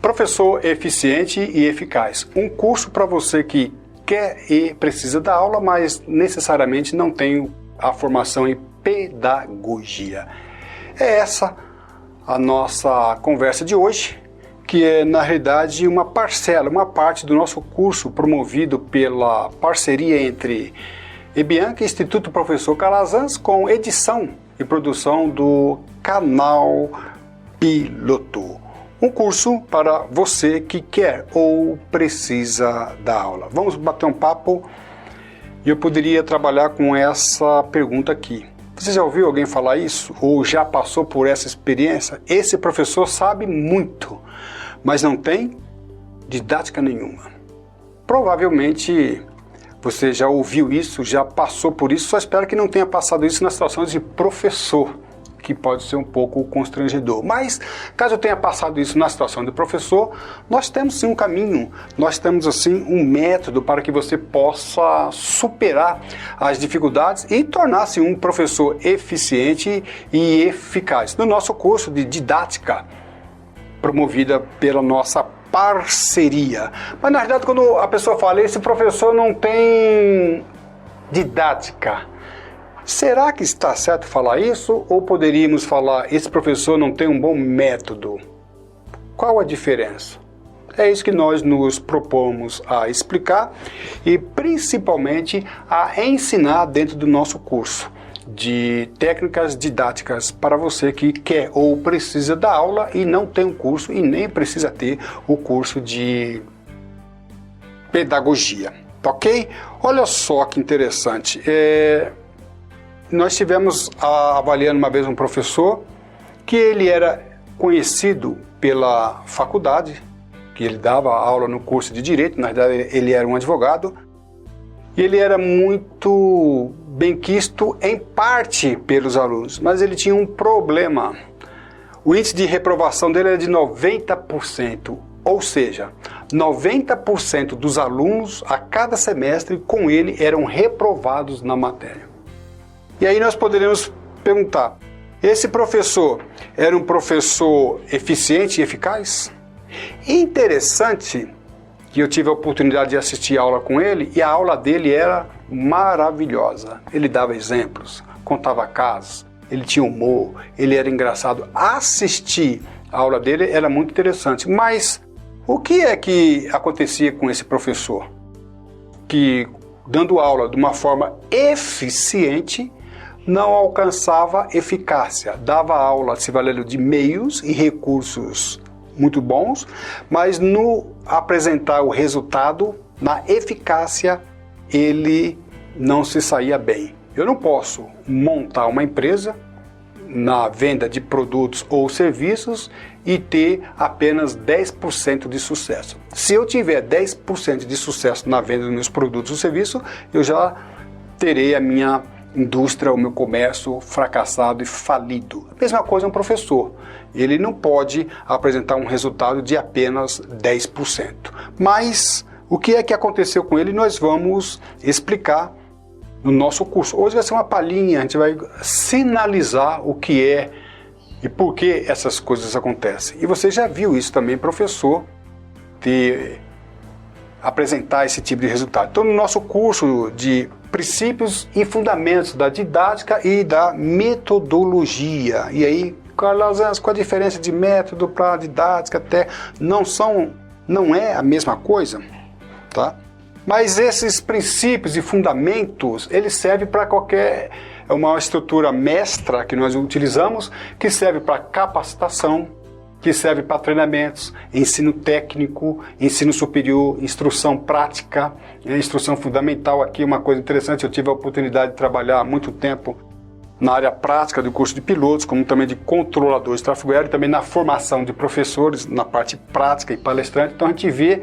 Professor eficiente e eficaz. Um curso para você que quer e precisa da aula, mas necessariamente não tem a formação em pedagogia. É essa a nossa conversa de hoje, que é na realidade uma parcela, uma parte do nosso curso promovido pela parceria entre Ebianca e Instituto Professor Calazans com edição e produção do canal Piloto. Um curso para você que quer ou precisa da aula. Vamos bater um papo e eu poderia trabalhar com essa pergunta aqui. Você já ouviu alguém falar isso? Ou já passou por essa experiência? Esse professor sabe muito, mas não tem didática nenhuma. Provavelmente você já ouviu isso, já passou por isso, só espero que não tenha passado isso nas situações de professor, que pode ser um pouco constrangedor. Mas, caso eu tenha passado isso na situação de professor, nós temos sim um caminho, nós temos assim um método para que você possa superar as dificuldades e tornar-se um professor eficiente e eficaz. No nosso curso de didática, promovida pela nossa parceria. Mas na verdade, quando a pessoa fala, esse professor não tem didática, será que está certo falar isso? Ou poderíamos falar, esse professor não tem um bom método? Qual a diferença? É isso que nós nos propomos a explicar e principalmente a ensinar dentro do nosso curso de técnicas didáticas para você que quer ou precisa da aula e não tem um curso e nem precisa ter o curso de pedagogia, ok? Olha só que interessante, nós estivemos avaliando uma vez um professor que ele era conhecido pela faculdade, que ele dava aula no curso de Direito, na verdade ele era um advogado, e ele era muito benquisto em parte pelos alunos, mas ele tinha um problema. O índice de reprovação dele era de 90%, ou seja, 90% dos alunos a cada semestre com ele eram reprovados na matéria. E aí nós poderíamos perguntar, esse professor era um professor eficiente e eficaz? Interessante que eu tive a oportunidade de assistir a aula com ele e a aula dele era maravilhosa. Ele dava exemplos, contava casos, ele tinha humor, ele era engraçado. Assistir a aula dele era muito interessante. Mas o que é que acontecia com esse professor? Que dando aula de uma forma eficiente, não alcançava eficácia. Dava aula se valendo de meios e recursos muito bons, mas no apresentar o resultado, na eficácia, ele não se saía bem. Eu não posso montar uma empresa na venda de produtos ou serviços e ter apenas 10% de sucesso. Se eu tiver 10% de sucesso na venda dos meus produtos ou serviços, eu já terei a minha indústria, o meu comércio fracassado e falido. A mesma coisa é um professor. Ele não pode apresentar um resultado de apenas 10%. Mas o que é que aconteceu com ele, nós vamos explicar no nosso curso. Hoje vai ser uma palhinha, a gente vai sinalizar o que é e por que essas coisas acontecem. E você já viu isso também, professor, de apresentar esse tipo de resultado. Então, no nosso curso de princípios e fundamentos da didática e da metodologia. E aí, Calazans, qual a diferença de método para didática? Até não é a mesma coisa, tá? Mas esses princípios e fundamentos, eles servem para qualquer, uma estrutura mestra que nós utilizamos, que serve para capacitação, que serve para treinamentos, ensino técnico, ensino superior, instrução prática, instrução fundamental. Aqui uma coisa interessante, eu tive a oportunidade de trabalhar há muito tempo na área prática do curso de pilotos, como também de controladores de tráfego aéreo, e também na formação de professores, na parte prática e palestrante. Então a gente vê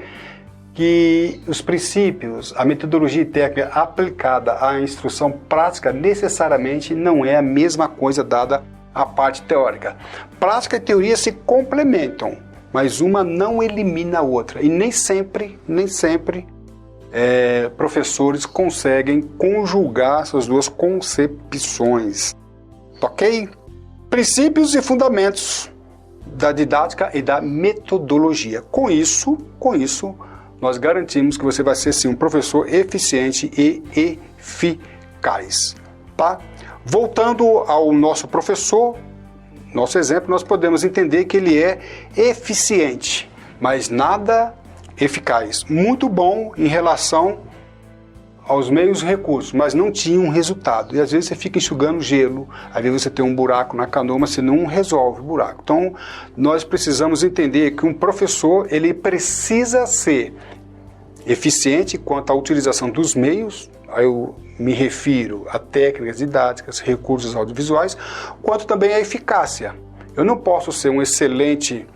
que os princípios, a metodologia técnica aplicada à instrução prática necessariamente não é a mesma coisa dada à parte teórica. Prática e teoria se complementam, mas uma não elimina a outra. E nem sempre professores conseguem conjugar essas duas concepções. Ok? Princípios e fundamentos da didática e da metodologia. Com isso, nós garantimos que você vai ser sim um professor eficiente e eficaz, tá? Voltando ao nosso professor, nosso exemplo, nós podemos entender que ele é eficiente, mas nada eficaz. Muito bom em relação aos meios e recursos, mas não tinha um resultado. E às vezes você fica enxugando gelo, às vezes você tem um buraco na canoa, mas você não resolve o buraco. Então, nós precisamos entender que um professor, ele precisa ser eficiente quanto à utilização dos meios, aí eu me refiro a técnicas didáticas, recursos audiovisuais, quanto também à eficácia. Eu não posso ser um excelente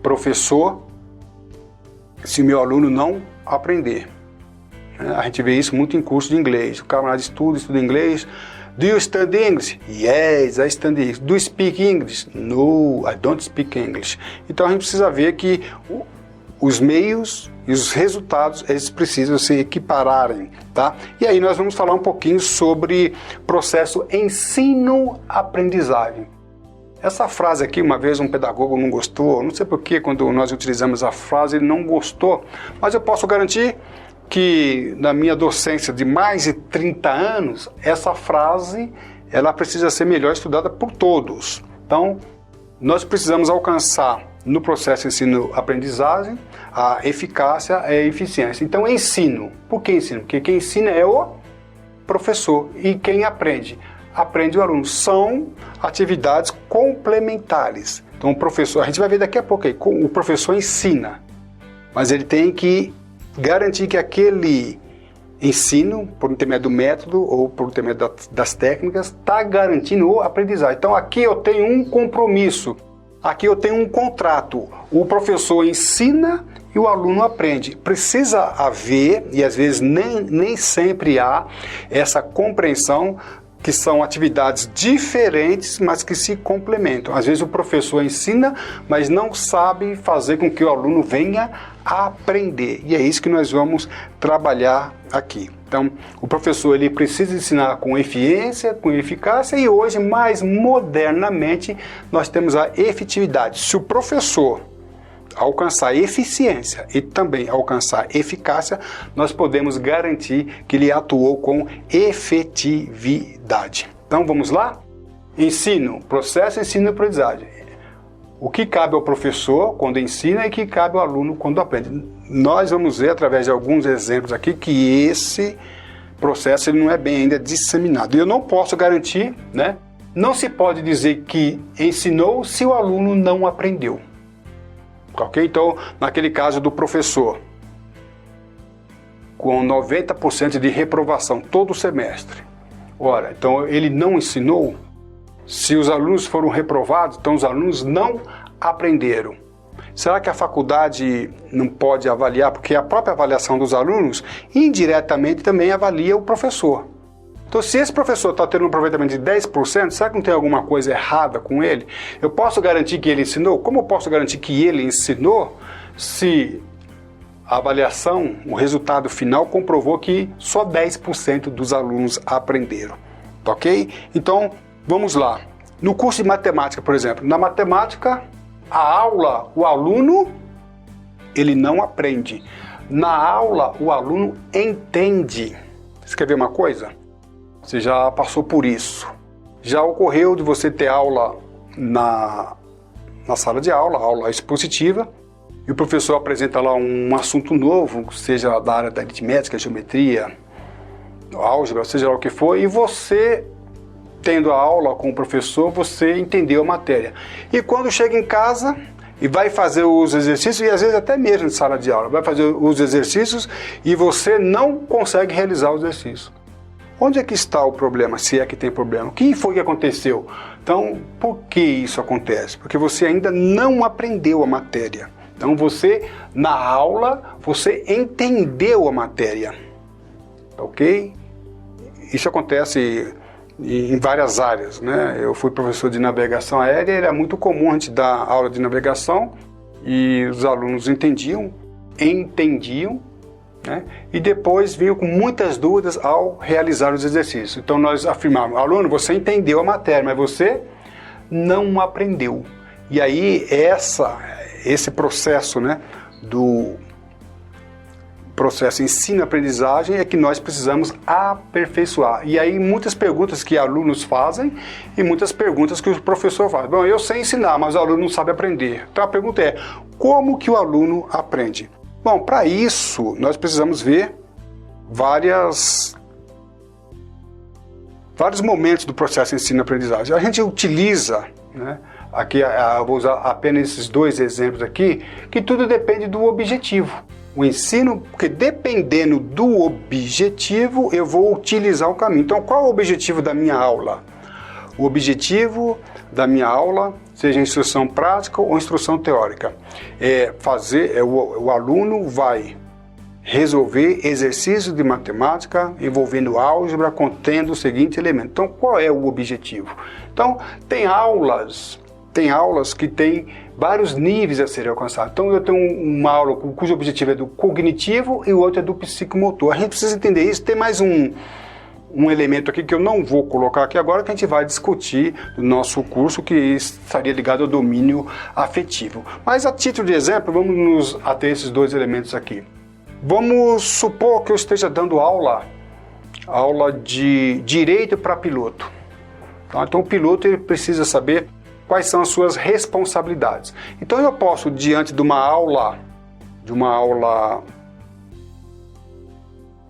professor se o meu aluno não aprender. A gente vê isso muito em curso de inglês. O camarada estuda inglês. Do you study English? Yes, I study English. Do you speak English? No, I don't speak English. Então a gente precisa ver que os meios e os resultados, eles precisam se equipararem, tá? E aí nós vamos falar um pouquinho sobre processo ensino-aprendizagem. Essa frase aqui, uma vez um pedagogo não gostou, não sei porquê, quando nós utilizamos a frase, ele não gostou, mas eu posso garantir que na minha docência de mais de 30 anos, essa frase, ela precisa ser melhor estudada por todos. Então, nós precisamos alcançar no processo ensino-aprendizagem a eficácia e a eficiência. Então, ensino. Por que ensino? Porque quem ensina é o professor e quem aprende? Aprende o aluno. São atividades complementares. Então, o professor, a gente vai ver daqui a pouco aí, o professor ensina, mas ele tem que garantir que aquele ensino, por intermédio do método ou por intermédio das técnicas, está garantindo a aprendizagem. Então aqui eu tenho um compromisso, aqui eu tenho um contrato. O professor ensina e o aluno aprende. Precisa haver, e às vezes nem sempre há, essa compreensão que são atividades diferentes, mas que se complementam. Às vezes o professor ensina, mas não sabe fazer com que o aluno venha a aprender. E é isso que nós vamos trabalhar aqui. Então, o professor ele precisa ensinar com eficiência, com eficácia, e hoje, mais modernamente, nós temos a efetividade. Se o professor alcançar eficiência e também alcançar eficácia, nós podemos garantir que ele atuou com efetividade. Então vamos lá? Ensino, processo ensino-aprendizagem. O que cabe ao professor quando ensina e o que cabe ao aluno quando aprende. Nós vamos ver através de alguns exemplos aqui que esse processo ele não é bem ainda disseminado. E eu não posso garantir, né? Não se pode dizer que ensinou se o aluno não aprendeu. Ok? Então, naquele caso do professor, com 90% de reprovação todo semestre. Ora, então ele não ensinou. Se os alunos foram reprovados, então os alunos não aprenderam. Será que a faculdade não pode avaliar? Porque a própria avaliação dos alunos, indiretamente, também avalia o professor. Então, se esse professor está tendo um aproveitamento de 10%, será que não tem alguma coisa errada com ele? Eu posso garantir que ele ensinou? Como eu posso garantir que ele ensinou se a avaliação, o resultado final, comprovou que só 10% dos alunos aprenderam? Ok? Então, vamos lá. No curso de matemática, por exemplo, na matemática, a aula, o aluno, ele não aprende. Na aula, o aluno entende. Você quer ver uma coisa? Você já passou por isso. Já ocorreu de você ter aula na sala de aula, aula expositiva, e o professor apresenta lá um assunto novo, seja da área da aritmética, geometria, álgebra, seja lá o que for, e você, tendo a aula com o professor, você entendeu a matéria. E quando chega em casa e vai fazer os exercícios, e às vezes até mesmo em sala de aula, vai fazer os exercícios e você não consegue realizar o exercício. Onde é que está o problema, se é que tem problema? O que foi que aconteceu? Então, por que isso acontece? Porque você ainda não aprendeu a matéria. Então, você, na aula, você entendeu a matéria. Ok? Isso acontece em várias áreas, né? Eu fui professor de navegação aérea, era muito comum a gente dar aula de navegação e os alunos entendiam, né? E depois vinham com muitas dúvidas ao realizar os exercícios. Então nós afirmávamos, aluno, você entendeu a matéria, mas você não aprendeu. E aí esse processo, né, do processo ensino-aprendizagem é que nós precisamos aperfeiçoar. E aí muitas perguntas que alunos fazem e muitas perguntas que o professor faz. Bom, eu sei ensinar, mas o aluno não sabe aprender. Então a pergunta é, como que o aluno aprende? Bom, para isso nós precisamos ver vários momentos do processo ensino-aprendizagem. A gente utiliza, né, aqui eu vou usar apenas esses 2 exemplos aqui, que tudo depende do objetivo. O ensino, porque dependendo do objetivo, eu vou utilizar o caminho. Então, qual é o objetivo da minha aula? O objetivo da minha aula, seja instrução prática ou instrução teórica, o aluno vai resolver exercícios de matemática envolvendo álgebra contendo o seguinte elemento. Então, qual é o objetivo? Então, tem aulas que têm vários níveis a serem alcançados. Então, eu tenho uma aula cujo objetivo é do cognitivo e o outro é do psicomotor. A gente precisa entender isso. Tem mais um elemento aqui que eu não vou colocar aqui agora, que a gente vai discutir no nosso curso, que estaria ligado ao domínio afetivo. Mas, a título de exemplo, vamos nos ater a esses 2 elementos aqui. Vamos supor que eu esteja dando aula de direito para piloto. Tá? Então, o piloto ele precisa saber quais são as suas responsabilidades. Então eu posso, diante de uma aula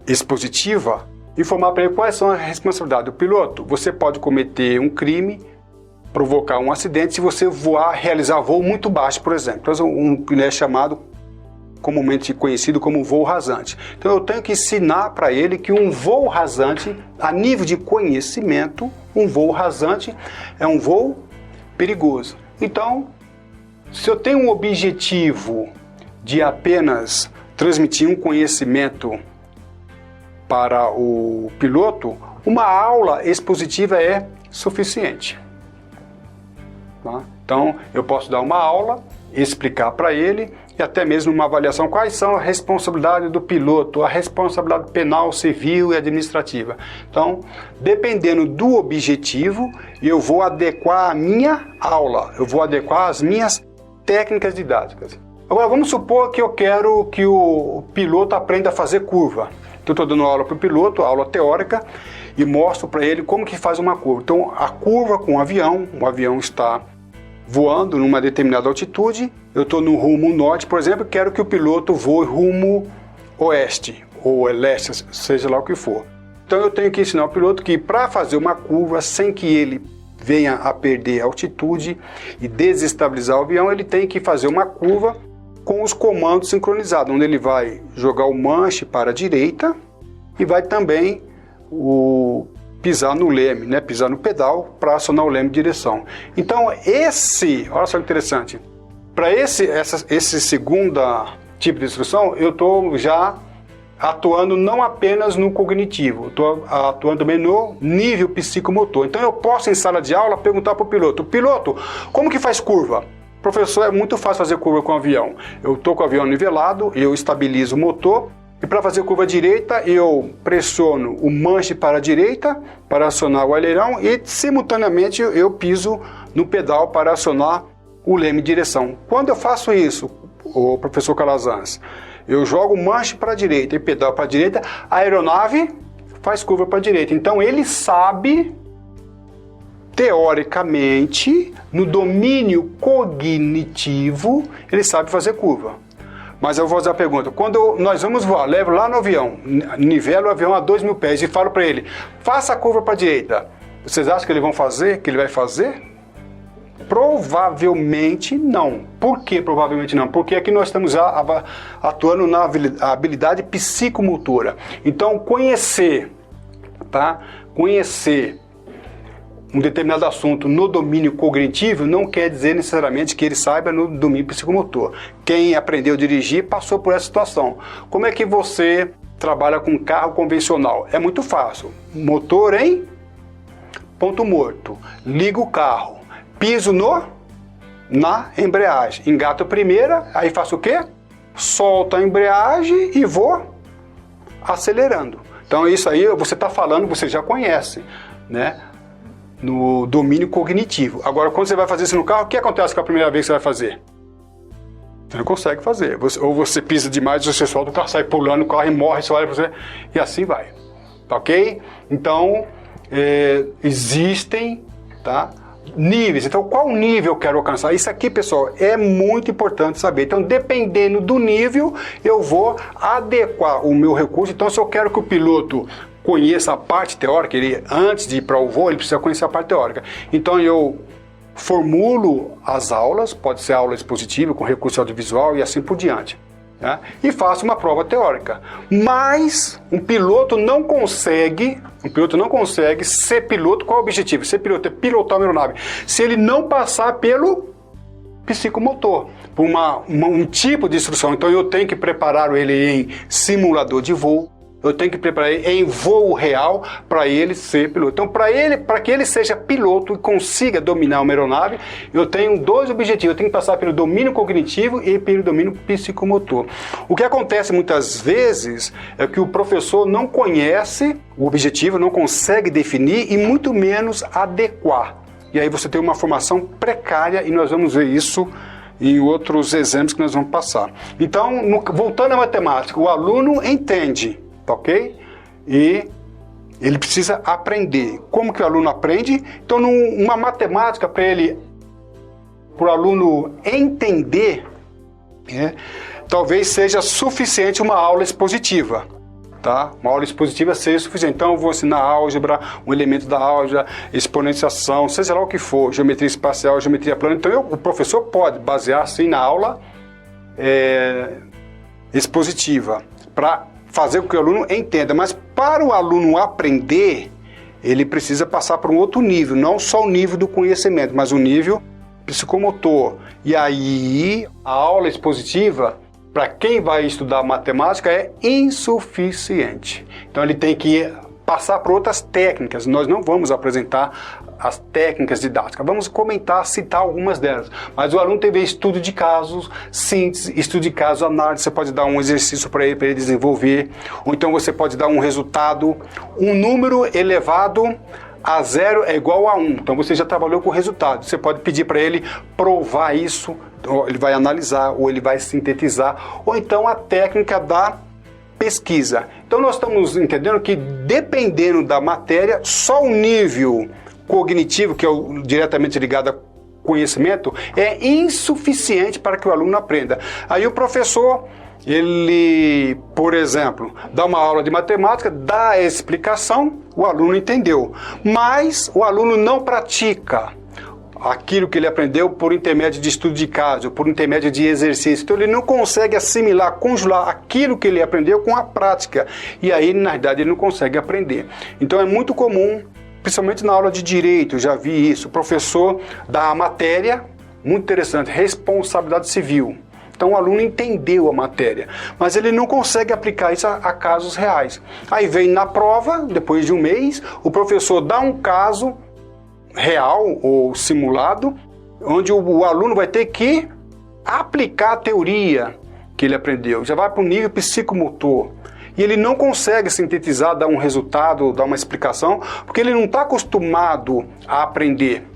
expositiva, informar para ele quais são as responsabilidades do piloto. Você pode cometer um crime, provocar um acidente se você realizar voo muito baixo, por exemplo. Que é chamado, comumente conhecido como voo rasante. Então eu tenho que ensinar para ele que um voo rasante, a nível de conhecimento, um voo rasante é um voo perigoso. Então, se eu tenho um objetivo de apenas transmitir um conhecimento para o piloto, uma aula expositiva é suficiente. Tá? Então, eu posso dar uma aula, explicar para ele e até mesmo uma avaliação quais são as responsabilidades do piloto, a responsabilidade penal, civil e administrativa. Então, dependendo do objetivo, eu vou adequar a minha aula, eu vou adequar as minhas técnicas didáticas. Agora, vamos supor que eu quero que o piloto aprenda a fazer curva. Então, eu estou dando aula para o piloto, aula teórica, e mostro para ele como que faz uma curva. Então, a curva com o avião está voando numa determinada altitude, eu estou no rumo norte, por exemplo, quero que o piloto voe rumo oeste, ou leste, seja lá o que for. Então eu tenho que ensinar o piloto que para fazer uma curva, sem que ele venha a perder altitude e desestabilizar o avião, ele tem que fazer uma curva com os comandos sincronizados, onde ele vai jogar o manche para a direita e vai também pisar no leme, né? Pisar no pedal para acionar o leme de direção. Então olha só que interessante, para esse segundo tipo de instrução, eu estou já atuando não apenas no cognitivo, estou atuando também no nível psicomotor. Então eu posso, em sala de aula, perguntar para o piloto, como que faz curva? Professor, é muito fácil fazer curva com o avião. Eu estou com o avião nivelado, eu estabilizo o motor, e para fazer curva direita, eu pressiono o manche para a direita para acionar o aileirão e, simultaneamente, eu piso no pedal para acionar o leme de direção. Quando eu faço isso, o professor Calazans, eu jogo o manche para a direita e pedal para a direita, a aeronave faz curva para a direita. Então, ele sabe, teoricamente, no domínio cognitivo, ele sabe fazer curva. Mas eu vou fazer a pergunta, quando nós vamos voar, levo lá no avião, nivelo o avião a 2.000 pés e falo para ele, faça a curva para a direita. Vocês acham que ele vai fazer? Provavelmente não. Por que provavelmente não? Porque aqui nós estamos atuando na habilidade psicomotora. Então, conhecer um determinado assunto no domínio cognitivo não quer dizer necessariamente que ele saiba no domínio psicomotor. Quem aprendeu a dirigir passou por essa situação. Como é que você trabalha com carro convencional? É muito fácil. Motor em ponto morto. Ligo o carro. Piso na embreagem. Engato a primeira, aí faço o quê? Solto a embreagem e vou acelerando. Então isso aí você está falando, você já conhece, né? no domínio cognitivo. Agora, quando você vai fazer isso no carro, o que acontece com a primeira vez que você vai fazer? Você não consegue fazer. Ou você pisa demais, ou você solta o carro, sai pulando, o carro e morre, você olha para você, e assim vai. Tá ok? Então, existem, tá, níveis. Então, qual nível eu quero alcançar? Isso aqui, pessoal, é muito importante saber. Então, dependendo do nível, eu vou adequar o meu recurso. Então, se eu quero que o piloto conheça a parte teórica, ele, antes de ir para o voo, ele precisa conhecer a parte teórica. Então, eu formulo as aulas, pode ser aula expositiva, com recurso audiovisual e assim por diante. Né? E faço uma prova teórica. Mas um piloto não consegue ser piloto. Qual é o objetivo? Ser piloto é pilotar uma aeronave. Se ele não passar pelo psicomotor, por um tipo de instrução. Então eu tenho que preparar ele em simulador de voo. Eu tenho que preparar ele em voo real para ele ser piloto. Então, para que ele seja piloto e consiga dominar uma aeronave, eu tenho dois objetivos. Eu tenho que passar pelo domínio cognitivo e pelo domínio psicomotor. O que acontece muitas vezes é que o professor não conhece o objetivo, não consegue definir e muito menos adequar. E aí você tem uma formação precária e nós vamos ver isso em outros exemplos que nós vamos passar. Então, voltando à matemática, o aluno entende. Tá ok? E ele precisa aprender. Como que o aluno aprende? Então, uma matemática para o aluno entender, talvez seja suficiente uma aula expositiva. Tá? Uma aula expositiva seja suficiente. Então, eu vou ensinar álgebra, um elemento da álgebra, exponenciação, seja lá o que for, geometria espacial, geometria plana. Então, o professor pode basear assim na aula expositiva para fazer com que o aluno entenda, mas para o aluno aprender, ele precisa passar para um outro nível, não só o nível do conhecimento, mas o nível psicomotor. E aí, a aula expositiva, para quem vai estudar matemática, é insuficiente. Então, ele tem que passar por outras técnicas. Nós não vamos apresentar as técnicas didáticas, vamos comentar, citar algumas delas. Mas o aluno tem que ver estudo de casos, síntese, estudo de casos, análise. Você pode dar um exercício para ele desenvolver, ou então você pode dar um resultado, um número elevado a 0 é igual a 1. Então você já trabalhou com o resultado. Você pode pedir para ele provar isso, ou ele vai analisar, ou ele vai sintetizar, ou então a técnica da pesquisa. Então nós estamos entendendo que dependendo da matéria, só o nível cognitivo, que é diretamente ligado a conhecimento, é insuficiente para que o aluno aprenda. Aí o professor, ele, por exemplo, dá uma aula de matemática, dá a explicação, o aluno entendeu, mas o aluno não pratica aquilo que ele aprendeu por intermédio de estudo de caso, por intermédio de exercício. Então ele não consegue assimilar, conjugar aquilo que ele aprendeu com a prática. E aí, na verdade, ele não consegue aprender. Então é muito comum, principalmente na aula de direito, eu já vi isso, o professor dá a matéria, muito interessante, responsabilidade civil. Então o aluno entendeu a matéria, mas ele não consegue aplicar isso a casos reais. Aí vem na prova, depois de um mês, o professor dá um caso real ou simulado, onde o aluno vai ter que aplicar a teoria que ele aprendeu. Já vai para o nível psicomotor. E ele não consegue sintetizar, dar um resultado, dar uma explicação, porque ele não está acostumado a aprender.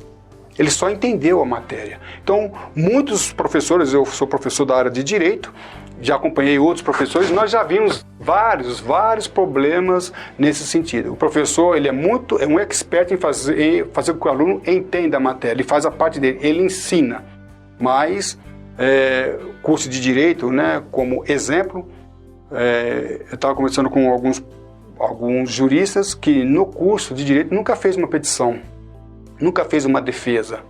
Ele só entendeu a matéria. Então, muitos professores, eu sou professor da área de Direito, já acompanhei outros professores, nós já vimos vários problemas nesse sentido. O professor, ele é um expert em fazer com que o aluno entenda a matéria, ele faz a parte dele, ele ensina. Mas, curso de Direito, né, como exemplo, eu estava conversando com alguns juristas que no curso de Direito nunca fez uma petição, nunca fez uma defesa.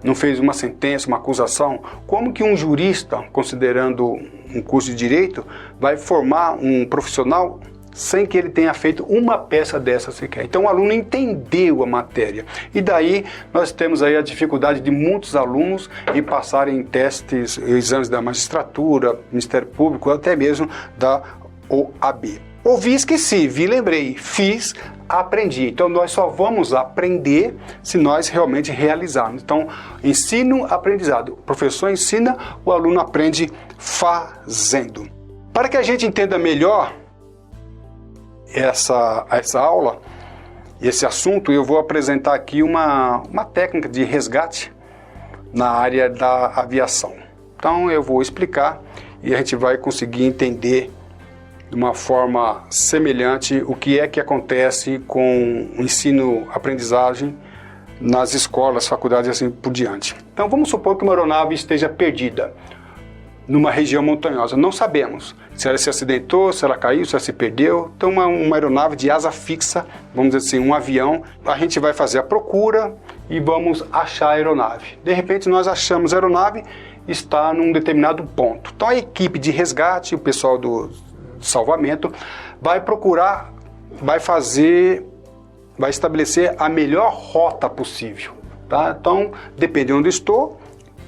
Não fez uma sentença, uma acusação. Como que um jurista, considerando um curso de direito, vai formar um profissional sem que ele tenha feito uma peça dessa sequer? Então o aluno entendeu a matéria. E daí nós temos aí a dificuldade de muitos alunos em passarem em testes, exames da magistratura, Ministério Público, até mesmo da OAB. Ouvi, esqueci, lembrei, fiz, aprendi. Então nós só vamos aprender se nós realmente realizarmos. Então, ensino-aprendizado. O professor ensina, o aluno aprende fazendo. Para que a gente entenda melhor essa aula, esse assunto, eu vou apresentar aqui uma técnica de resgate na área da aviação. Então eu vou explicar e a gente vai conseguir entender de uma forma semelhante o que é que acontece com o ensino-aprendizagem nas escolas, faculdades e assim por diante. Então vamos supor que uma aeronave esteja perdida numa região montanhosa. Não sabemos se ela se acidentou, se ela caiu, se ela se perdeu. Então uma aeronave de asa fixa, vamos dizer assim, um avião, a gente vai fazer a procura e vamos achar a aeronave. De repente nós achamos a aeronave, está num determinado ponto. Então a equipe de resgate, o pessoal do salvamento, vai procurar, vai estabelecer a melhor rota possível, tá? Então depende de onde estou,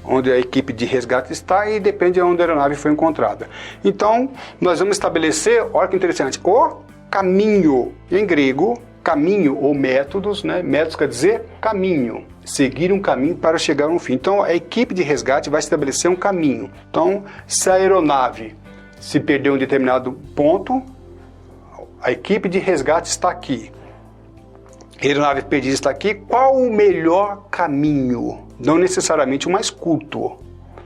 onde a equipe de resgate está e depende de onde a aeronave foi encontrada. Então nós vamos estabelecer, olha que interessante, o caminho, em grego, caminho ou métodos, né? Métodos quer dizer caminho, seguir um caminho para chegar a um fim. Então a equipe de resgate vai estabelecer um caminho. Então se a aeronave se perdeu em um determinado ponto, a equipe de resgate está aqui. A aeronave perdida está aqui. Qual o melhor caminho? Não necessariamente o mais curto.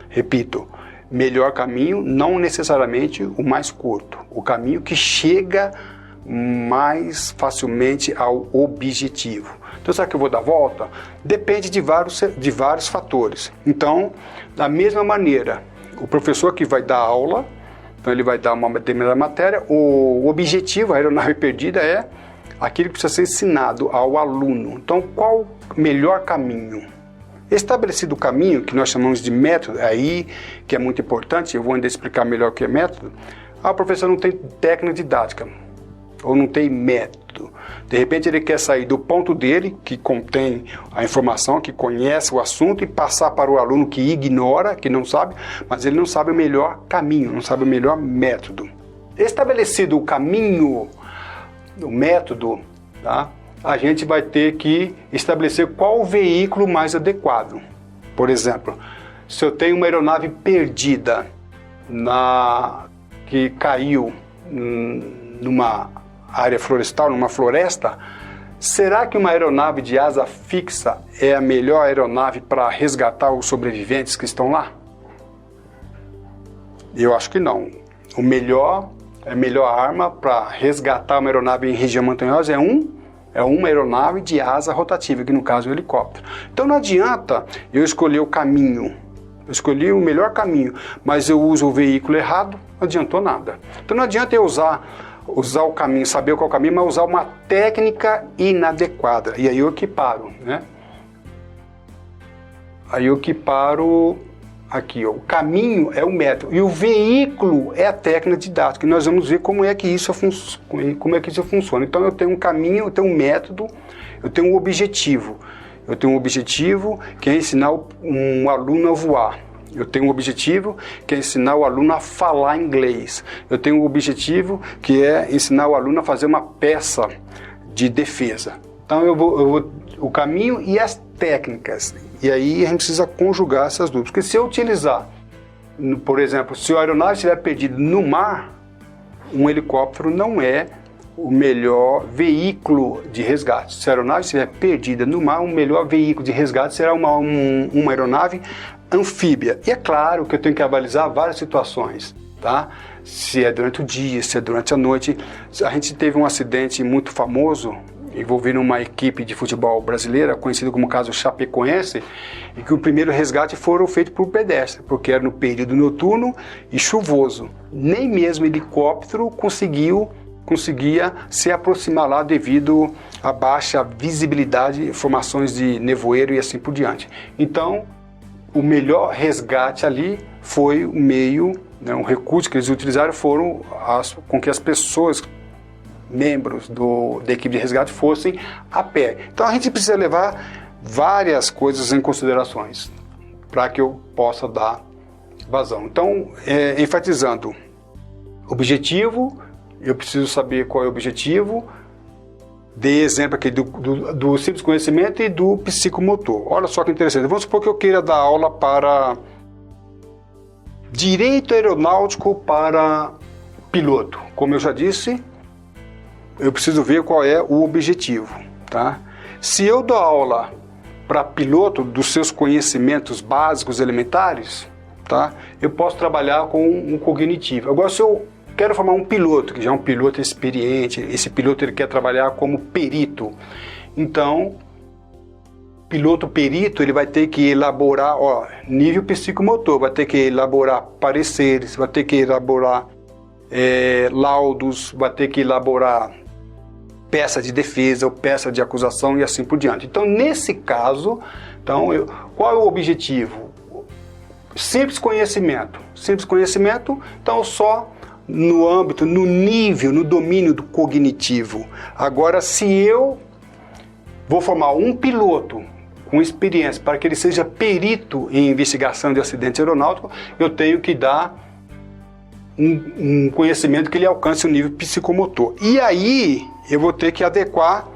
Repito, melhor caminho, não necessariamente o mais curto. O caminho que chega mais facilmente ao objetivo. Então, será que eu vou dar volta? Depende de vários fatores. Então, da mesma maneira, o professor que vai dar aula, então ele vai dar uma determinada matéria, o objetivo, a aeronave perdida, é aquilo que precisa ser ensinado ao aluno. Então, qual o melhor caminho? Estabelecido o caminho, que nós chamamos de método, aí que é muito importante, eu vou ainda explicar melhor o que é método. O professor não tem técnica didática, ou não tem método. De repente ele quer sair do ponto dele, que contém a informação, que conhece o assunto, e passar para o aluno que ignora, que não sabe, mas ele não sabe o melhor caminho, não sabe o melhor método. Estabelecido o caminho, o método, tá? A gente vai ter que estabelecer qual o veículo mais adequado. Por exemplo, se eu tenho uma aeronave perdida que caiu numa área florestal, numa floresta, será que uma aeronave de asa fixa é a melhor aeronave para resgatar os sobreviventes que estão lá? Eu acho que não. A melhor arma para resgatar uma aeronave em região montanhosa é uma aeronave de asa rotativa, que no caso é um helicóptero. Então não adianta eu escolher o caminho, eu escolhi o melhor caminho, mas eu uso o veículo errado, não adiantou nada. Então não adianta eu usar o caminho, saber qual é o caminho, mas usar uma técnica inadequada. E aí eu equiparo, né? Aí eu equiparo aqui, ó, o caminho é o método e o veículo é a técnica didática. E nós vamos ver como é que isso funciona. Então eu tenho um caminho, eu tenho um método, eu tenho um objetivo. Eu tenho um objetivo que é ensinar um aluno a voar. Eu tenho um objetivo que é ensinar o aluno a falar inglês. Eu tenho um objetivo que é ensinar o aluno a fazer uma peça de defesa. Então eu vou o caminho e as técnicas. E aí a gente precisa conjugar essas duas. Porque se eu utilizar, por exemplo, se a aeronave estiver perdida no mar, um helicóptero não é o melhor veículo de resgate. Se a aeronave estiver perdida no mar, o melhor veículo de resgate será uma aeronave anfíbia. E é claro que eu tenho que avaliar várias situações, tá? Se é durante o dia, se é durante a noite. A gente teve um acidente muito famoso envolvendo uma equipe de futebol brasileira, conhecido como caso Chapecoense, e que o primeiro resgate foram feito por pedestre, porque era no período noturno e chuvoso. Nem mesmo helicóptero conseguia se aproximar lá devido à baixa visibilidade, formações de nevoeiro e assim por diante. Então, o melhor resgate ali foi o meio, né, um recurso que eles utilizaram foram com que as pessoas, membros da equipe de resgate, fossem a pé. Então a gente precisa levar várias coisas em considerações para que eu possa dar vazão. Então, enfatizando, objetivo, eu preciso saber qual é o objetivo. Dei exemplo aqui do simples conhecimento e do psicomotor. Olha só que interessante. Vamos supor que eu queira dar aula para direito aeronáutico para piloto. Como eu já disse, eu preciso ver qual é o objetivo. tá? Se eu dou aula para piloto dos seus conhecimentos básicos elementares, tá? Eu posso trabalhar com um cognitivo. Agora, se eu quero formar um piloto, que já é um piloto experiente, esse piloto ele quer trabalhar como perito, então, piloto perito, ele vai ter que elaborar, nível psicomotor, vai ter que elaborar pareceres, vai ter que elaborar laudos, vai ter que elaborar peça de defesa ou peça de acusação e assim por diante. Então, nesse caso, qual é o objetivo? Simples conhecimento. Simples conhecimento, então só no âmbito, no nível, no domínio do cognitivo. Agora, se eu vou formar um piloto com experiência para que ele seja perito em investigação de acidente aeronáutico, eu tenho que dar um conhecimento que ele alcance o nível psicomotor. E aí eu vou ter que adequar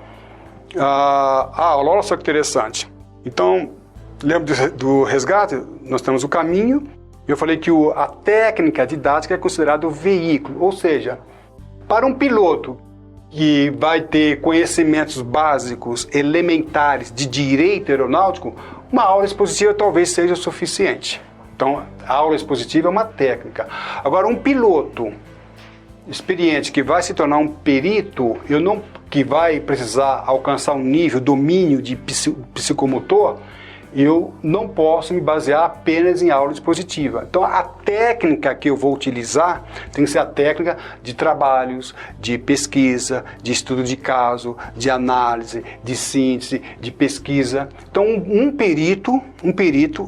a aula. Olha só que interessante. Então, lembra do resgate? Nós temos o caminho. Eu falei que a técnica didática é considerada o veículo. Ou seja, para um piloto que vai ter conhecimentos básicos, elementares de direito aeronáutico, uma aula expositiva talvez seja suficiente. Então, a aula expositiva é uma técnica. Agora, um piloto experiente que vai se tornar um perito, que vai precisar alcançar um nível, domínio de psicomotor, eu não posso me basear apenas em aula expositiva. Então, a técnica que eu vou utilizar tem que ser a técnica de trabalhos, de pesquisa, de estudo de caso, de análise, de síntese, de pesquisa. Então, um perito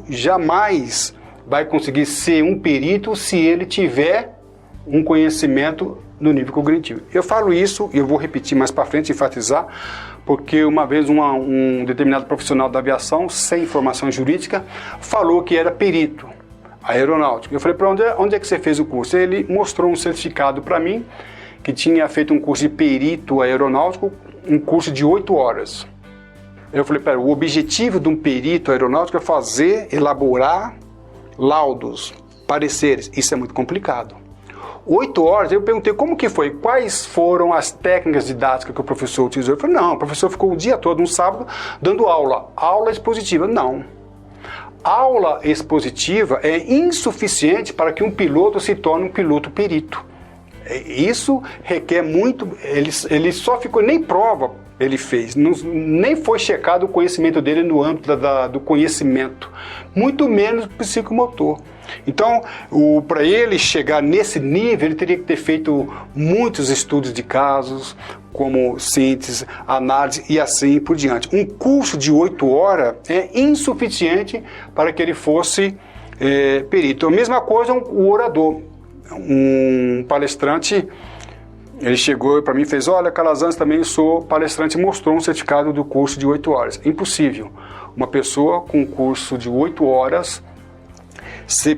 jamais vai conseguir ser um perito se ele tiver um conhecimento no nível cognitivo. Eu falo isso e eu vou repetir mais para frente, enfatizar, porque uma vez um determinado profissional da aviação, sem formação jurídica, falou que era perito aeronáutico. Eu falei, para onde é que você fez o curso? Ele mostrou um certificado para mim, que tinha feito um curso de perito aeronáutico, um curso de 8 horas. Eu falei, o objetivo de um perito aeronáutico é elaborar laudos, pareceres. Isso é muito complicado. 8 horas, eu perguntei como que foi, quais foram as técnicas didáticas que o professor utilizou. Eu falei, não, o professor ficou o dia todo, um sábado, dando aula expositiva. Não. Aula expositiva é insuficiente para que um piloto se torne um piloto perito. Isso requer muito, ele só ficou, nem prova ele fez, nem foi checado o conhecimento dele no âmbito do conhecimento, muito menos psicomotor. Então, para ele chegar nesse nível, ele teria que ter feito muitos estudos de casos, como síntese, análise e assim por diante. Um curso de 8 horas é insuficiente para que ele fosse perito. A mesma coisa o orador. Um palestrante, ele chegou para mim e fez, olha, Calazans, também sou palestrante, e mostrou um certificado do curso de 8 horas. Impossível. Uma pessoa com um curso de 8 horas ser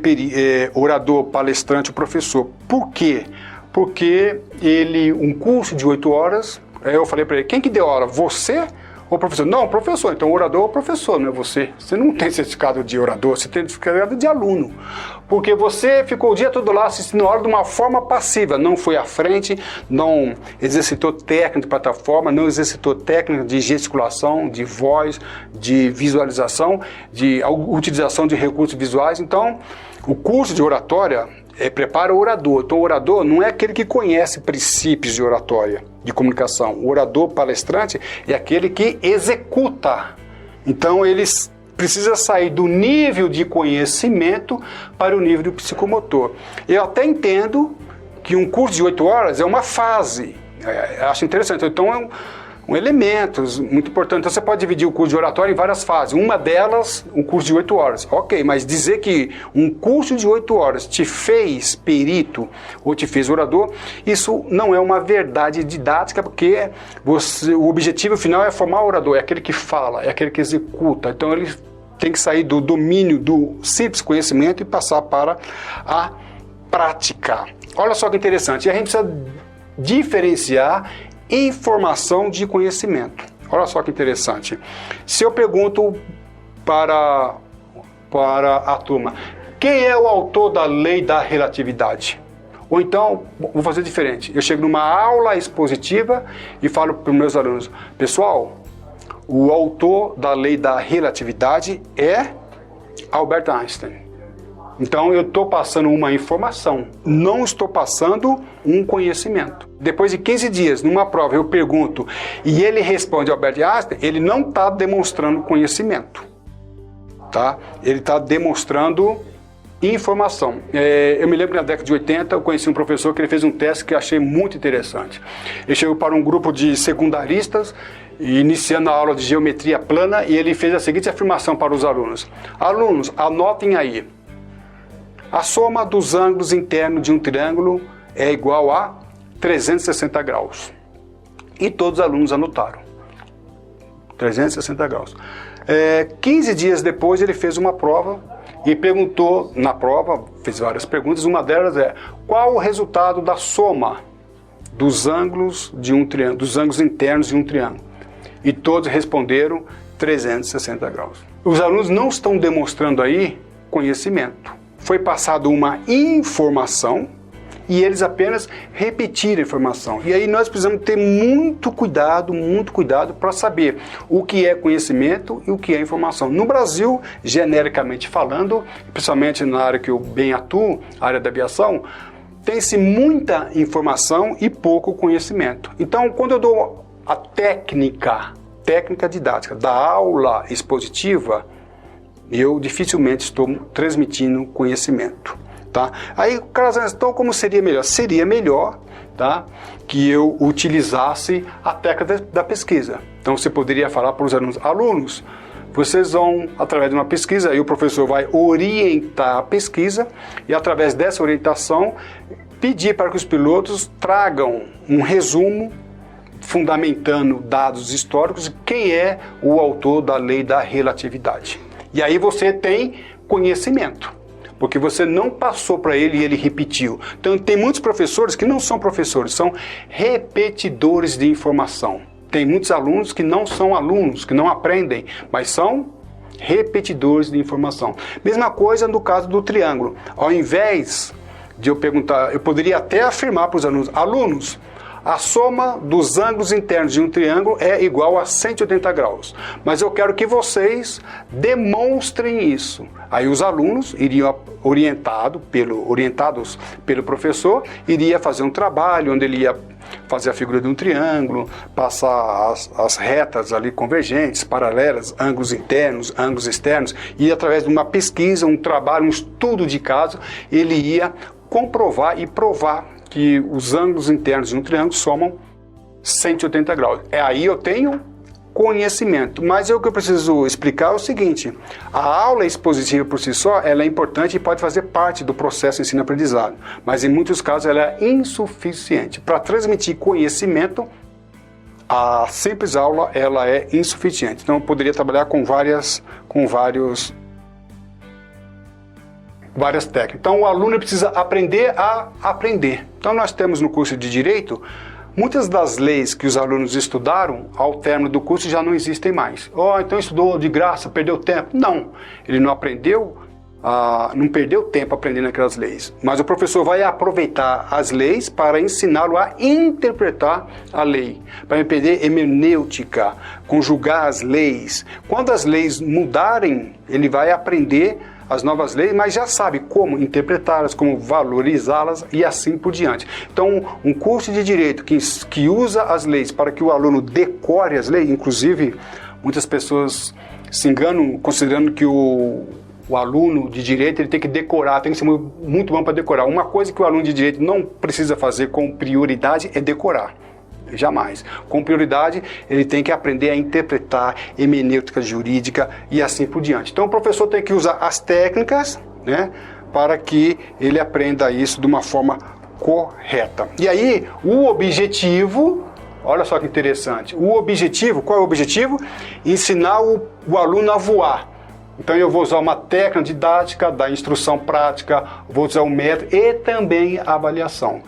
orador, palestrante, professor. Por quê? Porque um curso de 8 horas, eu falei para ele, quem que deu aula? Você ou professor? Não, professor. Então, orador ou professor, não é você. Você não tem certificado de orador, você tem certificado de aluno. Porque você ficou o dia todo lá assistindo a aula de uma forma passiva. Não foi à frente, não exercitou técnica de plataforma, não exercitou técnica de gesticulação, de voz, de visualização, de utilização de recursos visuais. Então, o curso de oratória prepara o orador. Então, o orador não é aquele que conhece princípios de oratória, de comunicação. O orador palestrante é aquele que executa. Então, eles precisam sair do nível de conhecimento para o nível do psicomotor. Eu até entendo que um curso de 8 horas é uma fase. Acho interessante. Então, é um elemento muito importante. Então, você pode dividir o curso de oratória em várias fases. Uma delas, um curso de 8 horas. Ok, mas dizer que um curso de 8 horas te fez perito ou te fez orador, isso não é uma verdade didática, porque o objetivo final é formar o orador, é aquele que fala, é aquele que executa. Então, ele tem que sair do domínio do simples conhecimento e passar para a prática. Olha só que interessante. E a gente precisa diferenciar informação de conhecimento. Olha só que interessante. Se eu pergunto para a turma, quem é o autor da lei da relatividade? Ou então, vou fazer diferente. Eu chego numa aula expositiva e falo para os meus alunos, pessoal, o autor da lei da relatividade é Albert Einstein. Então eu estou passando uma informação, não estou passando um conhecimento. Depois de 15 dias, numa prova, eu pergunto e ele responde Albert Einstein, ele não está demonstrando conhecimento, tá? Ele está demonstrando informação. Eu me lembro que na década de 80 eu conheci um professor que ele fez um teste que eu achei muito interessante. Ele chegou para um grupo de secundaristas, iniciando a aula de geometria plana, e ele fez a seguinte afirmação para os alunos. Alunos, anotem aí. A soma dos ângulos internos de um triângulo é igual a 360 graus. E todos os alunos anotaram. 360 graus. 15 dias depois ele fez uma prova e perguntou na prova, fez várias perguntas, uma delas é: qual o resultado da soma dos ângulos de um triângulo, dos ângulos internos de um triângulo? E todos responderam 360 graus. Os alunos não estão demonstrando aí conhecimento. Foi passado uma informação e eles apenas repetiram a informação. E aí nós precisamos ter muito cuidado para saber o que é conhecimento e o que é informação. No Brasil, genericamente falando, principalmente na área que eu bem atuo, a área da aviação, tem-se muita informação e pouco conhecimento. Então, quando eu dou a técnica didática da aula expositiva, eu dificilmente estou transmitindo conhecimento, tá? Aí o cara diz, então como seria melhor? Seria melhor, tá, que eu utilizasse a técnica da pesquisa. Então você poderia falar para os alunos, vocês vão, através de uma pesquisa, aí o professor vai orientar a pesquisa e através dessa orientação pedir para que os pilotos tragam um resumo fundamentando dados históricos de quem é o autor da lei da relatividade. E aí você tem conhecimento, porque você não passou para ele e ele repetiu. Então tem muitos professores que não são professores, são repetidores de informação. Tem muitos alunos que não são alunos, que não aprendem, mas são repetidores de informação. Mesma coisa no caso do triângulo. Ao invés de eu perguntar, eu poderia até afirmar para os alunos, a soma dos ângulos internos de um triângulo é igual a 180 graus. Mas eu quero que vocês demonstrem isso. Aí os alunos iriam, orientados pelo professor, iria fazer um trabalho onde ele ia fazer a figura de um triângulo, passar as retas ali convergentes, paralelas, ângulos internos, ângulos externos, e através de uma pesquisa, um trabalho, um estudo de caso, ele ia comprovar e provar que os ângulos internos de um triângulo somam 180 graus. Aí eu tenho conhecimento, mas o que eu preciso explicar é o seguinte: a aula expositiva por si só, ela é importante e pode fazer parte do processo de ensino-aprendizado, mas em muitos casos ela é insuficiente. Para transmitir conhecimento, a simples aula ela é insuficiente. Então eu poderia trabalhar com várias técnicas. Então o aluno precisa aprender a aprender. Então nós temos no curso de Direito, muitas das leis que os alunos estudaram, ao término do curso já não existem mais. Então estudou de graça, perdeu tempo. Não, ele não aprendeu, não perdeu tempo aprendendo aquelas leis. Mas o professor vai aproveitar as leis para ensiná-lo a interpretar a lei, para aprender hermenêutica, conjugar as leis. Quando as leis mudarem, ele vai aprender as novas leis, mas já sabe como interpretá-las, como valorizá-las e assim por diante. Então, um curso de Direito que usa as leis para que o aluno decore as leis, inclusive muitas pessoas se enganam considerando que o aluno de Direito ele tem que decorar, tem que ser muito bom para decorar. Uma coisa que o aluno de Direito não precisa fazer com prioridade é decorar. Jamais. Com prioridade, ele tem que aprender a interpretar hermenêutica jurídica e assim por diante. Então o professor tem que usar as técnicas, né, para que ele aprenda isso de uma forma correta. E aí, o objetivo, olha só que interessante, o objetivo, qual é o objetivo? Ensinar o aluno a voar. Então eu vou usar uma técnica didática da instrução prática, vou usar um método e também a avaliação.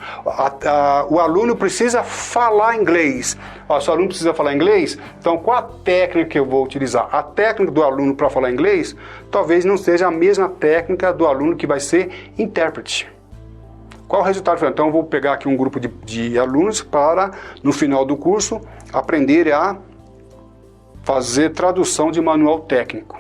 O aluno precisa falar inglês. Se o aluno precisa falar inglês, então qual a técnica que eu vou utilizar? A técnica do aluno para falar inglês talvez não seja a mesma técnica do aluno que vai ser intérprete. Qual o resultado final? Então eu vou pegar aqui um grupo de alunos para, no final do curso, aprender a fazer tradução de manual técnico.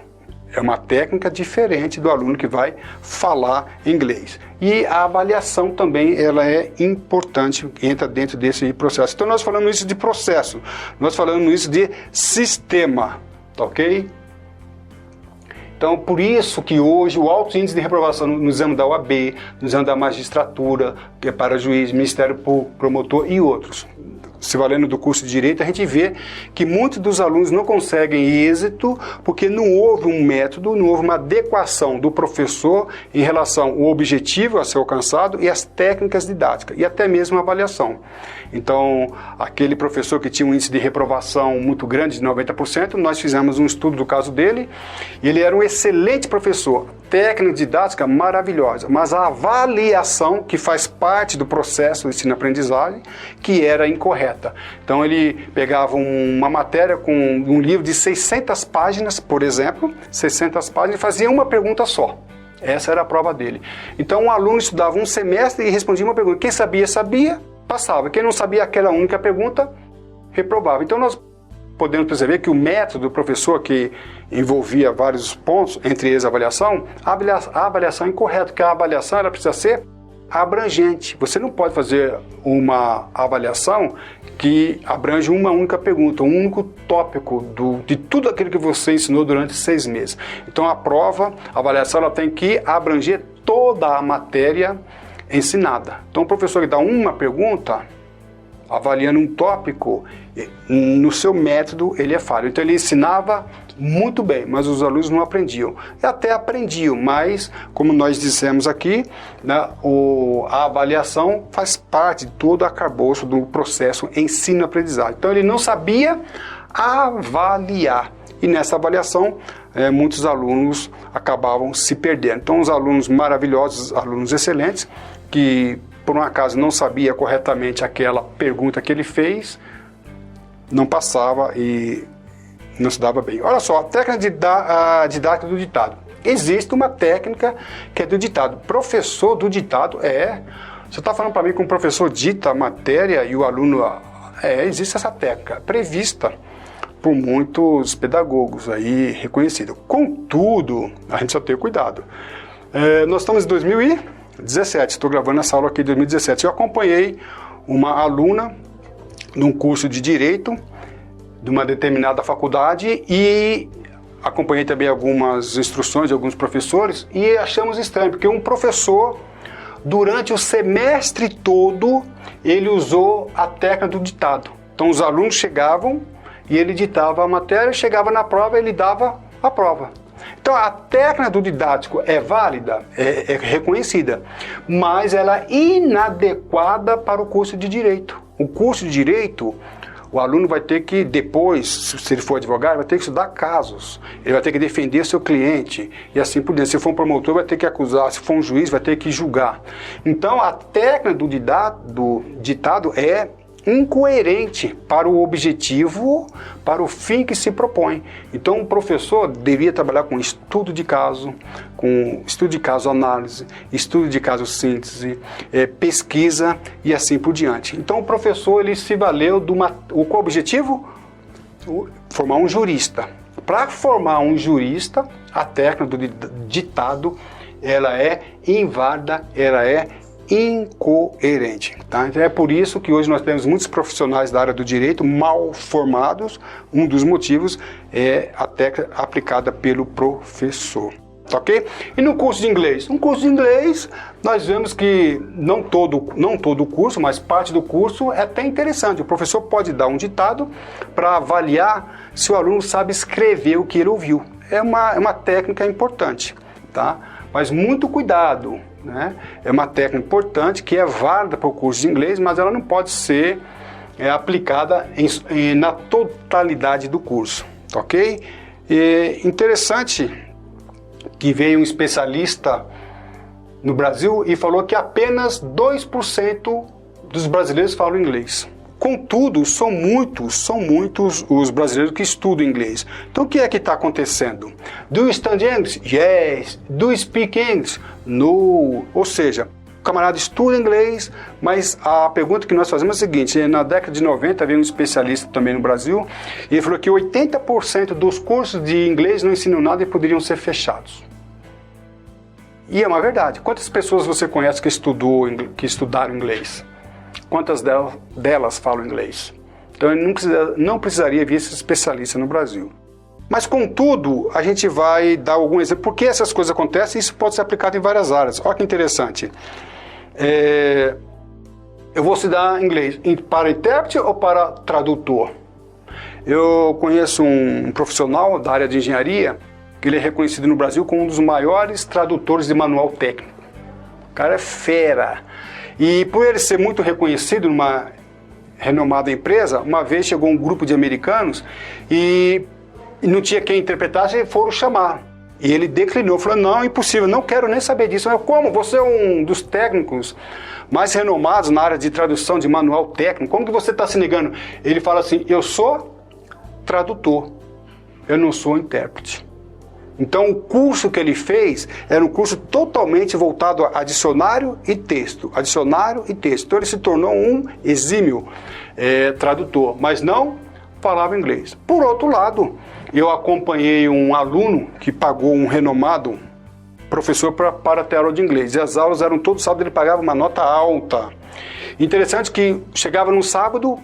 É uma técnica diferente do aluno que vai falar inglês. E a avaliação também, ela é importante, entra dentro desse processo. Então nós falamos isso de processo, nós falamos isso de sistema, tá ok? Então, por isso que hoje o alto índice de reprovação no exame da OAB, no exame da magistratura, que é para juiz, Ministério Público, promotor e outros. Se valendo do curso de Direito, a gente vê que muitos dos alunos não conseguem êxito porque não houve um método, não houve uma adequação do professor em relação ao objetivo a ser alcançado e as técnicas didáticas, e até mesmo a avaliação. Então, aquele professor que tinha um índice de reprovação muito grande, de 90%, nós fizemos um estudo do caso dele, e ele era um excelente professor, técnica didática maravilhosa, mas a avaliação, que faz parte do processo de ensino-aprendizagem, que era incorreta. Então ele pegava uma matéria com um livro de 600 páginas, por exemplo, 600 páginas, e fazia uma pergunta só. Essa era a prova dele. Então um aluno estudava um semestre e respondia uma pergunta. Quem sabia, sabia, passava. Quem não sabia aquela única pergunta, reprovava. Então nós podemos perceber que o método do professor, que envolvia vários pontos, entre eles a avaliação é incorreta, porque a avaliação ela precisa ser abrangente. Você não pode fazer uma avaliação que abrange uma única pergunta, um único tópico de tudo aquilo que você ensinou durante 6 meses. Então a avaliação ela tem que abranger toda a matéria ensinada. Então o professor que dá uma pergunta, avaliando um tópico, no seu método ele é falho. Então ele ensinava muito bem, mas os alunos não aprendiam. E até aprendiam, mas, como nós dissemos aqui, né, a avaliação faz parte de todo o arcabouço do processo ensino-aprendizagem. Então ele não sabia avaliar. E nessa avaliação, muitos alunos acabavam se perdendo. Então os alunos maravilhosos, alunos excelentes, que por um acaso não sabia corretamente aquela pergunta que ele fez, não passava e não se dava bem. Olha só, a técnica didática do ditado. Existe uma técnica que é do ditado. Professor do ditado Você está falando para mim que um professor dita a matéria e o aluno... existe essa técnica prevista por muitos pedagogos aí reconhecidos. Contudo, a gente só tem cuidado. Nós estamos em 2017, estou gravando essa aula aqui em 2017. Eu acompanhei uma aluna num curso de Direito de uma determinada faculdade e acompanhei também algumas instruções de alguns professores e achamos estranho, porque um professor, durante o semestre todo, ele usou a técnica do ditado. Então os alunos chegavam e ele ditava a matéria, chegava na prova e ele dava a prova. Então a técnica do didático é válida, é reconhecida, mas ela é inadequada para o curso de Direito. O curso de Direito, o aluno vai ter que, depois, se ele for advogado, vai ter que estudar casos, ele vai ter que defender seu cliente e assim por diante. Se for um promotor, vai ter que acusar, se for um juiz, vai ter que julgar. Então a técnica do ditado é incoerente para o objetivo, para o fim que se propõe. Então o professor devia trabalhar com estudo de caso análise, estudo de caso síntese, pesquisa e assim por diante. Então o professor ele se valeu qual o objetivo? Formar um jurista. Para formar um jurista, a técnica do ditado ela é inválida, ela é incoerente, tá? Então é por isso que hoje nós temos muitos profissionais da área do direito mal formados. Um dos motivos é a técnica aplicada pelo professor, tá ok? E no curso de inglês? No curso de inglês nós vemos que não todo o curso, mas parte do curso é até interessante. O professor pode dar um ditado para avaliar se o aluno sabe escrever o que ele ouviu. É uma técnica importante, tá? Mas muito cuidado, né? É uma técnica importante que é válida para o curso de inglês, mas ela não pode ser aplicada na totalidade do curso, tá ok? E interessante que veio um especialista no Brasil e falou que apenas 2% dos brasileiros falam inglês. Contudo, são muitos os brasileiros que estudam inglês. Então o que é que está acontecendo? Do you study English? Yes. Do you speak English? No. Ou seja, camarada estuda inglês, mas a pergunta que nós fazemos é a seguinte: na década de 90 veio um especialista também no Brasil, e ele falou que 80% dos cursos de inglês não ensinam nada e poderiam ser fechados. E é uma verdade. Quantas pessoas você conhece que estudaram inglês? Quantas delas falam inglês? Então ele não precisaria vir esse especialista no Brasil. Mas, contudo, a gente vai dar algum exemplo. Por que essas coisas acontecem? Isso pode ser aplicado em várias áreas. Olha que interessante. Eu vou estudar inglês para intérprete ou para tradutor? Eu conheço um profissional da área de engenharia, que ele é reconhecido no Brasil como um dos maiores tradutores de manual técnico. O cara é fera. E por ele ser muito reconhecido numa renomada empresa, uma vez chegou um grupo de americanos e não tinha quem interpretasse e foram chamar. E ele declinou, falou: não, impossível, não quero nem saber disso. Eu, como? Você é um dos técnicos mais renomados na área de tradução de manual técnico, como que você está se negando? Ele fala assim: eu sou tradutor, eu não sou intérprete. Então o curso que ele fez era um curso totalmente voltado a dicionário e texto, adicionário e texto. Então ele se tornou um exímio tradutor, mas não falava inglês. Por outro lado, eu acompanhei um aluno que pagou um renomado professor para ter aula de inglês. E as aulas eram todo sábado, ele pagava uma nota alta. Interessante que chegava no sábado,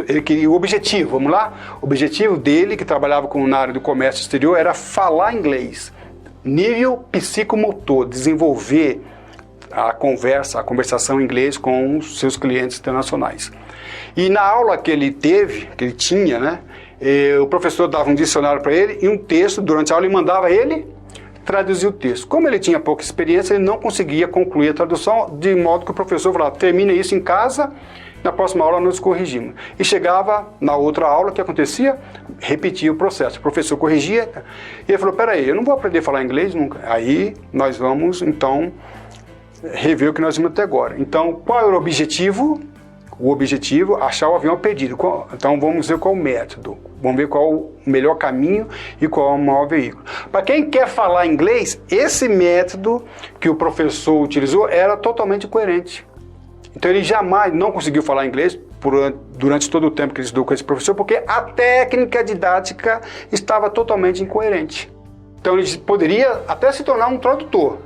ele queria o objetivo, vamos lá? O objetivo dele, que trabalhava na área do comércio exterior, era falar inglês. Nível psicomotor, desenvolver a conversação em inglês com os seus clientes internacionais. E na aula que ele tinha, né? O professor dava um dicionário para ele e um texto durante a aula e mandava ele traduzir o texto. Como ele tinha pouca experiência, ele não conseguia concluir a tradução, de modo que o professor falava: termina isso em casa, na próxima aula nós corrigimos. E chegava na outra aula, o que acontecia? Repetia o processo. O professor corrigia e ele falou: peraí, eu não vou aprender a falar inglês nunca. Aí nós vamos, então, rever o que nós vimos até agora. Então, qual era o objetivo? O objetivo, achar o avião perdido. Então vamos ver qual o método, vamos ver qual o melhor caminho e qual é o maior veículo. Para quem quer falar inglês, esse método que o professor utilizou era totalmente coerente. Então ele jamais não conseguiu falar inglês durante todo o tempo que ele estudou com esse professor, porque a técnica didática estava totalmente incoerente. Então ele poderia até se tornar um tradutor,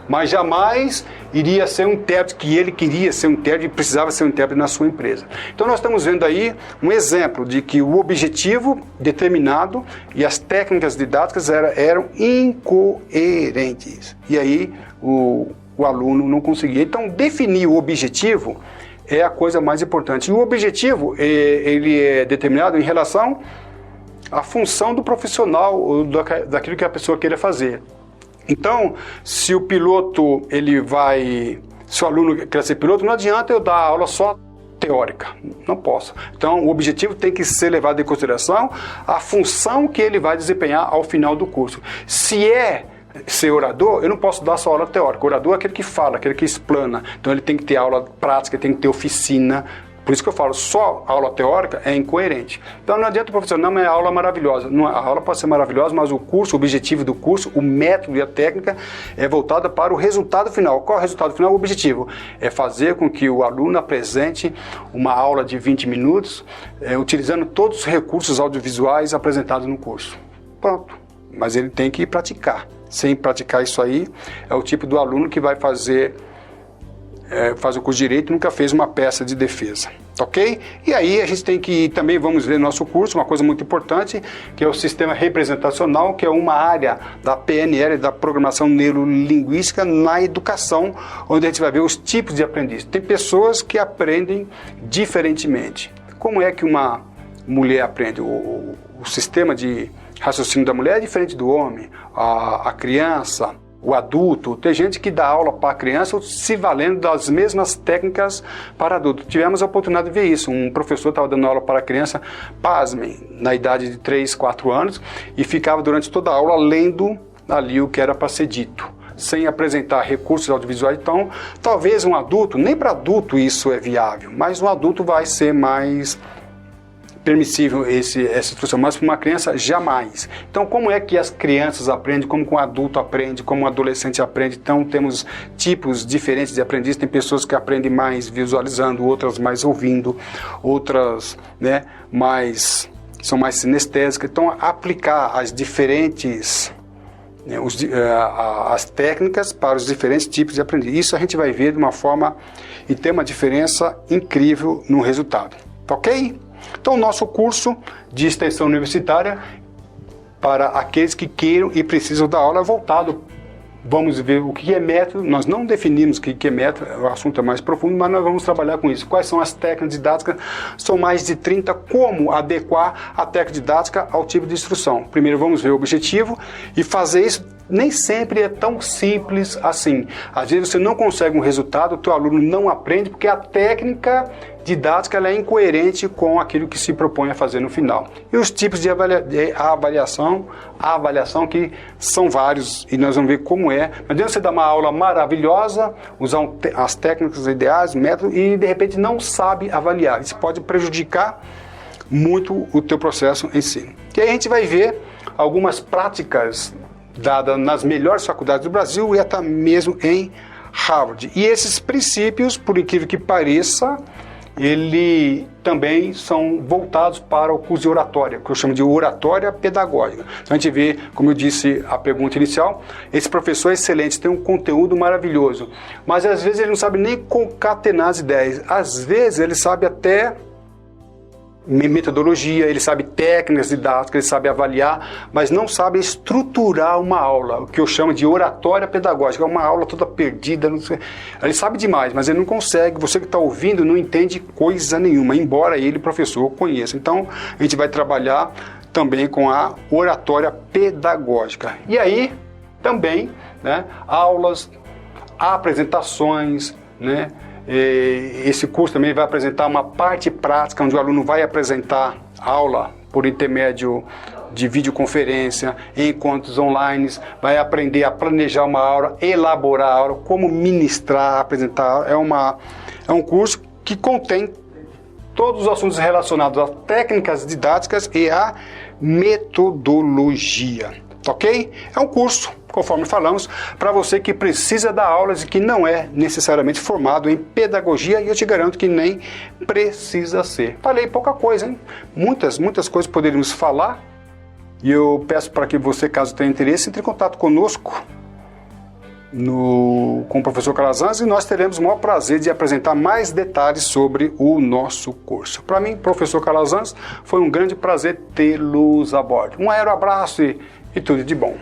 mas jamais iria ser um intérprete, que ele queria ser um intérprete e precisava ser um intérprete na sua empresa. Então nós estamos vendo aí um exemplo de que o objetivo determinado e as técnicas didáticas eram incoerentes. E aí o aluno não conseguia. Então definir o objetivo é a coisa mais importante. E o objetivo, ele é determinado em relação à função do profissional, daquilo que a pessoa queira fazer. Então, se o aluno quer ser piloto, não adianta eu dar aula só teórica, não posso. Então, o objetivo tem que ser levado em consideração a função que ele vai desempenhar ao final do curso. Se é ser orador, eu não posso dar só aula teórica. O orador é aquele que fala, aquele que explana. Então, ele tem que ter aula prática, tem que ter oficina. Por isso que eu falo, só aula teórica é incoerente. Então não adianta o professor, não, mas a aula é maravilhosa. Não, a aula pode ser maravilhosa, mas o objetivo do curso, o método e a técnica é voltada para o resultado final. Qual é o resultado final? O objetivo é fazer com que o aluno apresente uma aula de 20 minutos, utilizando todos os recursos audiovisuais apresentados no curso. Pronto. Mas ele tem que praticar. Sem praticar isso aí, é o tipo do aluno que vai faz o curso de Direito e nunca fez uma peça de defesa, ok? E aí a gente tem que também, vamos ver no nosso curso, uma coisa muito importante, que é o sistema representacional, que é uma área da PNL, da Programação Neurolinguística na educação, onde a gente vai ver os tipos de aprendiz. Tem pessoas que aprendem diferentemente. Como é que uma mulher aprende? O sistema de raciocínio da mulher é diferente do homem, a criança, o adulto. Tem gente que dá aula para a criança se valendo das mesmas técnicas para adulto. Tivemos a oportunidade de ver isso. Um professor estava dando aula para a criança, pasmem, na idade de 3, 4 anos, e ficava durante toda a aula lendo ali o que era para ser dito, sem apresentar recursos audiovisuais. Então, talvez um adulto, nem para adulto isso é viável, mas um adulto vai ser mais permissível essa instrução, mas para uma criança jamais. Então, como é que as crianças aprendem, como um adulto aprende, como um adolescente aprende? Então, temos tipos diferentes de aprendiz. Tem pessoas que aprendem mais visualizando, outras mais ouvindo, outras, né, são mais sinestésicas. Então, aplicar as diferentes as técnicas para os diferentes tipos de aprendiz. Isso a gente vai ver de uma forma e ter uma diferença incrível no resultado. Tá ok? Então, o nosso curso de extensão universitária para aqueles que queiram e precisam da aula é voltado. Vamos ver o que é método. Nós não definimos o que é método, o assunto é mais profundo, mas nós vamos trabalhar com isso. Quais são as técnicas didáticas? São mais de 30. Como adequar a técnica didática ao tipo de instrução? Primeiro vamos ver o objetivo e fazer isso. Nem sempre é tão simples assim. Às vezes você não consegue um resultado, o teu aluno não aprende porque a técnica didática ela é incoerente com aquilo que se propõe a fazer no final. E os tipos de avaliação que são vários e nós vamos ver como é. Não adianta você dar uma aula maravilhosa, usar as técnicas ideais, método e de repente não sabe avaliar. Isso pode prejudicar muito o teu processo em si. E aí a gente vai ver algumas práticas dada nas melhores faculdades do Brasil e até mesmo em Harvard. E esses princípios, por incrível que pareça, ele também são voltados para o curso de oratória, que eu chamo de oratória pedagógica. Então a gente vê, como eu disse a pergunta inicial, esse professor é excelente, tem um conteúdo maravilhoso, mas às vezes ele não sabe nem concatenar as ideias, às vezes ele sabe até metodologia, ele sabe técnicas didáticas, ele sabe avaliar, mas não sabe estruturar uma aula, o que eu chamo de oratória pedagógica, é uma aula toda perdida, não sei. Ele sabe demais, mas ele não consegue, você que está ouvindo não entende coisa nenhuma, embora ele, professor, conheça. Então, a gente vai trabalhar também com a oratória pedagógica. E aí, também, né, aulas, apresentações, né, esse curso também vai apresentar uma parte prática, onde o aluno vai apresentar aula por intermédio de videoconferência, encontros online, vai aprender a planejar uma aula, elaborar a aula, como ministrar, apresentar. É um curso que contém todos os assuntos relacionados a técnicas didáticas e a metodologia. Ok? É um curso, conforme falamos, para você que precisa dar aulas e que não é necessariamente formado em pedagogia, e eu te garanto que nem precisa ser. Falei pouca coisa, hein? Muitas coisas poderíamos falar, e eu peço para que você, caso tenha interesse, entre em contato conosco com o professor Calazans, e nós teremos o maior prazer de apresentar mais detalhes sobre o nosso curso. Para mim, professor Calazans, foi um grande prazer tê-los a bordo. Um aeroabraço e tudo de bom.